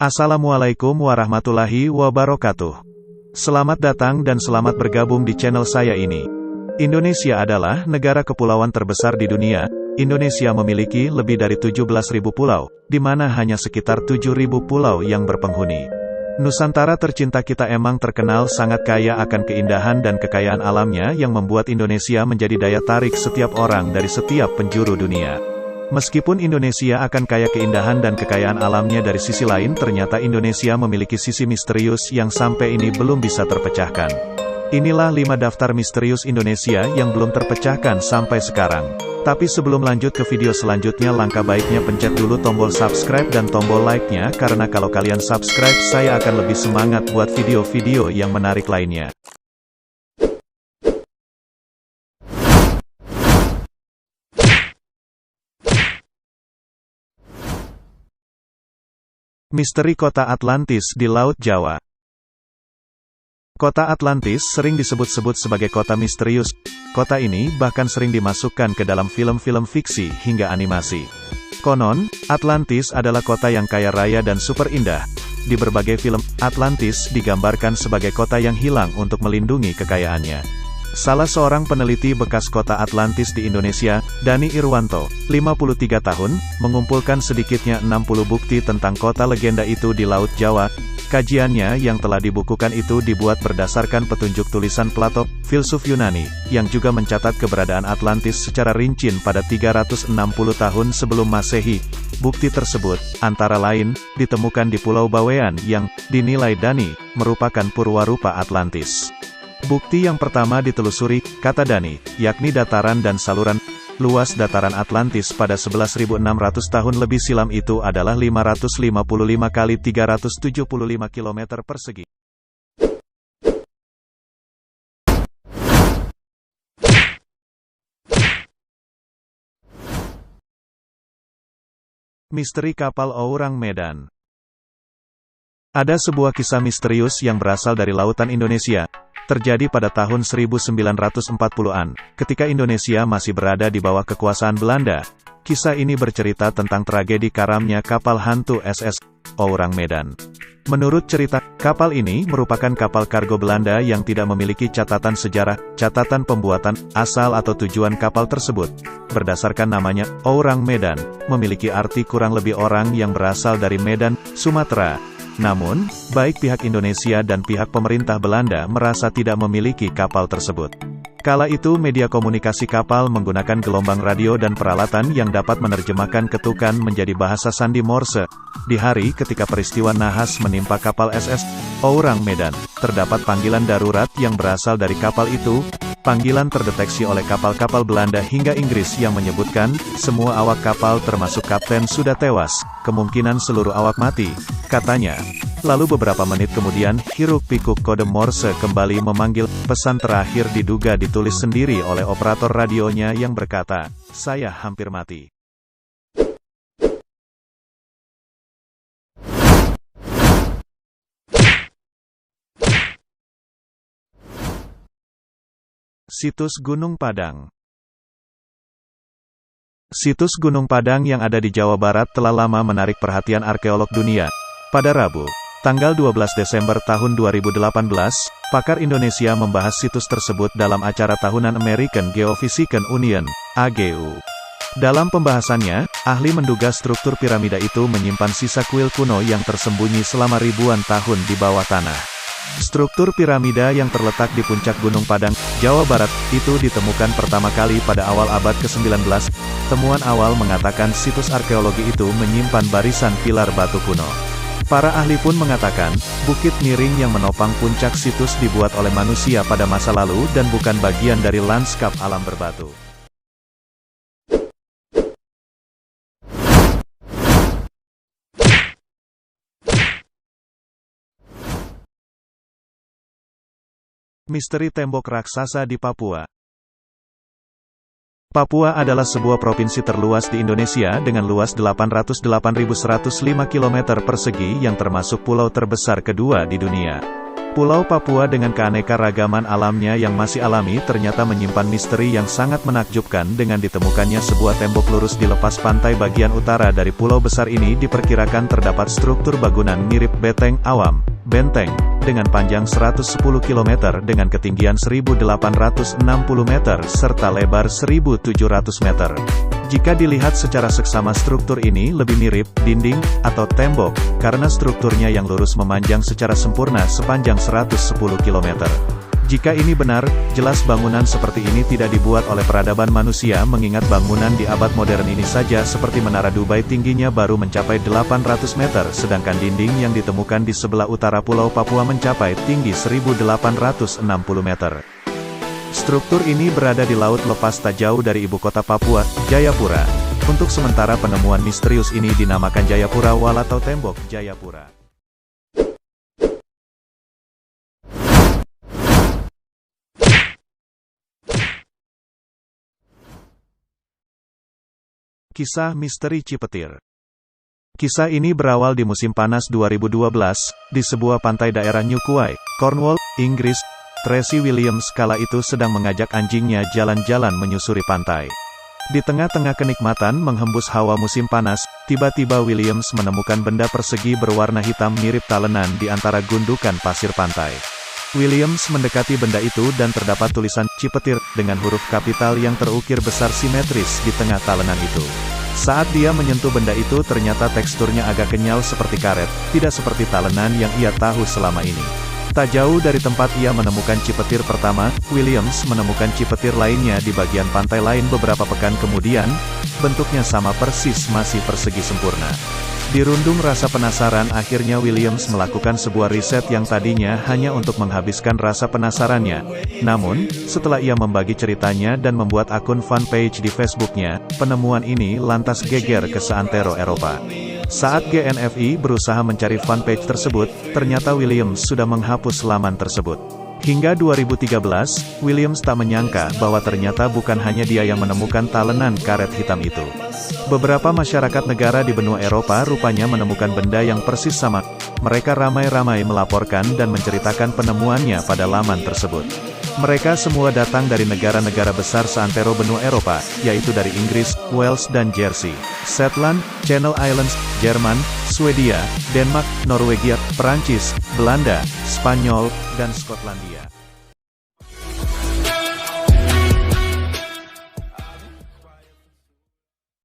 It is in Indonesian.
Assalamualaikum warahmatullahi wabarakatuh. Selamat datang dan selamat bergabung di channel saya ini. Indonesia adalah negara kepulauan terbesar di dunia. Indonesia memiliki lebih dari 17.000 pulau, di mana hanya sekitar 7.000 pulau yang berpenghuni. Nusantara tercinta kita emang terkenal sangat kaya akan keindahan dan kekayaan alamnya yang membuat Indonesia menjadi daya tarik setiap orang dari setiap penjuru dunia. Meskipun Indonesia akan kaya keindahan dan kekayaan alamnya, dari sisi lain ternyata Indonesia memiliki sisi misterius yang sampai ini belum bisa terpecahkan. Inilah 5 daftar misterius Indonesia yang belum terpecahkan sampai sekarang. Tapi sebelum lanjut ke video selanjutnya, langkah baiknya pencet dulu tombol subscribe dan tombol like-nya, karena kalau kalian subscribe saya akan lebih semangat buat video-video yang menarik lainnya. Misteri Kota Atlantis di Laut Jawa. Kota Atlantis sering disebut-sebut sebagai kota misterius. Kota ini bahkan sering dimasukkan ke dalam film-film fiksi hingga animasi. Konon, Atlantis adalah kota yang kaya raya dan super indah. Di berbagai film, Atlantis digambarkan sebagai kota yang hilang untuk melindungi kekayaannya. Salah seorang peneliti bekas kota Atlantis di Indonesia, Dani Irwanto, 53 tahun, mengumpulkan sedikitnya 60 bukti tentang kota legenda itu di Laut Jawa. Kajiannya yang telah dibukukan itu dibuat berdasarkan petunjuk tulisan Plato, filsuf Yunani, yang juga mencatat keberadaan Atlantis secara rinci pada 360 tahun sebelum Masehi. Bukti tersebut, antara lain, ditemukan di Pulau Bawean yang dinilai Dani merupakan purwarupa Atlantis. Bukti yang pertama ditelusuri, kata Dani, yakni dataran dan saluran. Luas dataran Atlantis pada 11.600 tahun lebih silam itu adalah 555 kali 375 km persegi. Misteri Kapal Ourang Medan. Ada sebuah kisah misterius yang berasal dari lautan Indonesia. Terjadi pada tahun 1940-an, ketika Indonesia masih berada di bawah kekuasaan Belanda. Kisah ini bercerita tentang tragedi karamnya kapal hantu SS Ourang Medan. Menurut cerita, kapal ini merupakan kapal kargo Belanda yang tidak memiliki catatan sejarah, catatan pembuatan, asal atau tujuan kapal tersebut. Berdasarkan namanya, Ourang Medan, memiliki arti kurang lebih orang yang berasal dari Medan, Sumatera. Namun, baik pihak Indonesia dan pihak pemerintah Belanda merasa tidak memiliki kapal tersebut. Kala itu media komunikasi kapal menggunakan gelombang radio dan peralatan yang dapat menerjemahkan ketukan menjadi bahasa sandi Morse. Di hari ketika peristiwa nahas menimpa kapal SS Ourang Medan, terdapat panggilan darurat yang berasal dari kapal itu. Panggilan terdeteksi oleh kapal-kapal Belanda hingga Inggris yang menyebutkan, semua awak kapal termasuk kapten sudah tewas, kemungkinan seluruh awak mati, katanya. Lalu beberapa menit kemudian, hiruk-pikuk kode Morse kembali memanggil. Pesan terakhir diduga ditulis sendiri oleh operator radionya yang berkata, "Saya hampir mati." Situs Gunung Padang. Situs Gunung Padang yang ada di Jawa Barat telah lama menarik perhatian arkeolog dunia. Pada Rabu, tanggal 12 Desember tahun 2018, pakar Indonesia membahas situs tersebut dalam acara tahunan American Geophysical Union, AGU. Dalam pembahasannya, ahli menduga struktur piramida itu menyimpan sisa kuil kuno yang tersembunyi selama ribuan tahun di bawah tanah. Struktur piramida yang terletak di puncak Gunung Padang, Jawa Barat, itu ditemukan pertama kali pada awal abad ke-19. Temuan awal mengatakan situs arkeologi itu menyimpan barisan pilar batu kuno. Para ahli pun mengatakan, bukit miring yang menopang puncak situs dibuat oleh manusia pada masa lalu dan bukan bagian dari lanskap alam berbatu. Misteri Tembok Raksasa di Papua. Papua adalah sebuah provinsi terluas di Indonesia dengan luas 808.105 km persegi yang termasuk pulau terbesar kedua di dunia. Pulau Papua dengan keanekaragaman alamnya yang masih alami ternyata menyimpan misteri yang sangat menakjubkan dengan ditemukannya sebuah tembok lurus di lepas pantai bagian utara dari pulau besar ini. Diperkirakan terdapat struktur bangunan mirip benteng awam, dengan panjang 110 km dengan ketinggian 1860 meter serta lebar 1700 meter. Jika dilihat secara seksama struktur ini lebih mirip dinding atau tembok, karena strukturnya yang lurus memanjang secara sempurna sepanjang 110 km. Jika ini benar, jelas bangunan seperti ini tidak dibuat oleh peradaban manusia mengingat bangunan di abad modern ini saja seperti Menara Dubai tingginya baru mencapai 800 meter sedangkan dinding yang ditemukan di sebelah utara Pulau Papua mencapai tinggi 1860 meter. Struktur ini berada di laut lepas tak jauh dari ibu kota Papua, Jayapura. Untuk sementara penemuan misterius ini dinamakan Jayapura Wall atau Tembok Jayapura. Kisah Misteri Cipetir. Kisah ini berawal di musim panas 2012, di sebuah pantai daerah New Quay, Cornwall, Inggris. Tracy Williams kala itu sedang mengajak anjingnya jalan-jalan menyusuri pantai. Di tengah-tengah kenikmatan menghembus hawa musim panas, tiba-tiba Williams menemukan benda persegi berwarna hitam mirip talenan di antara gundukan pasir pantai. Williams mendekati benda itu dan terdapat tulisan Cipetir dengan huruf kapital yang terukir besar simetris di tengah talenan itu. Saat dia menyentuh benda itu ternyata teksturnya agak kenyal seperti karet, tidak seperti talenan yang ia tahu selama ini. Tak jauh dari tempat ia menemukan cipetir pertama, Williams menemukan cipetir lainnya di bagian pantai lain beberapa pekan kemudian. Bentuknya sama persis, masih persegi sempurna. Dirundung rasa penasaran, akhirnya Williams melakukan sebuah riset yang tadinya hanya untuk menghabiskan rasa penasarannya. Namun, setelah ia membagi ceritanya dan membuat akun fanpage di Facebooknya, penemuan ini lantas geger ke seantero Eropa. Saat GNFI berusaha mencari fanpage tersebut, ternyata Williams sudah menghapus laman tersebut. Hingga 2013, Williams tak menyangka bahwa ternyata bukan hanya dia yang menemukan talenan karet hitam itu. Beberapa masyarakat negara di benua Eropa rupanya menemukan benda yang persis sama. Mereka ramai-ramai melaporkan dan menceritakan penemuannya pada laman tersebut. Mereka semua datang dari negara-negara besar seantero benua Eropa, yaitu dari Inggris, Wales dan Jersey, Shetland, Channel Islands, Jerman, Swedia, Denmark, Norwegia, Perancis, Belanda, Spanyol, dan Skotlandia.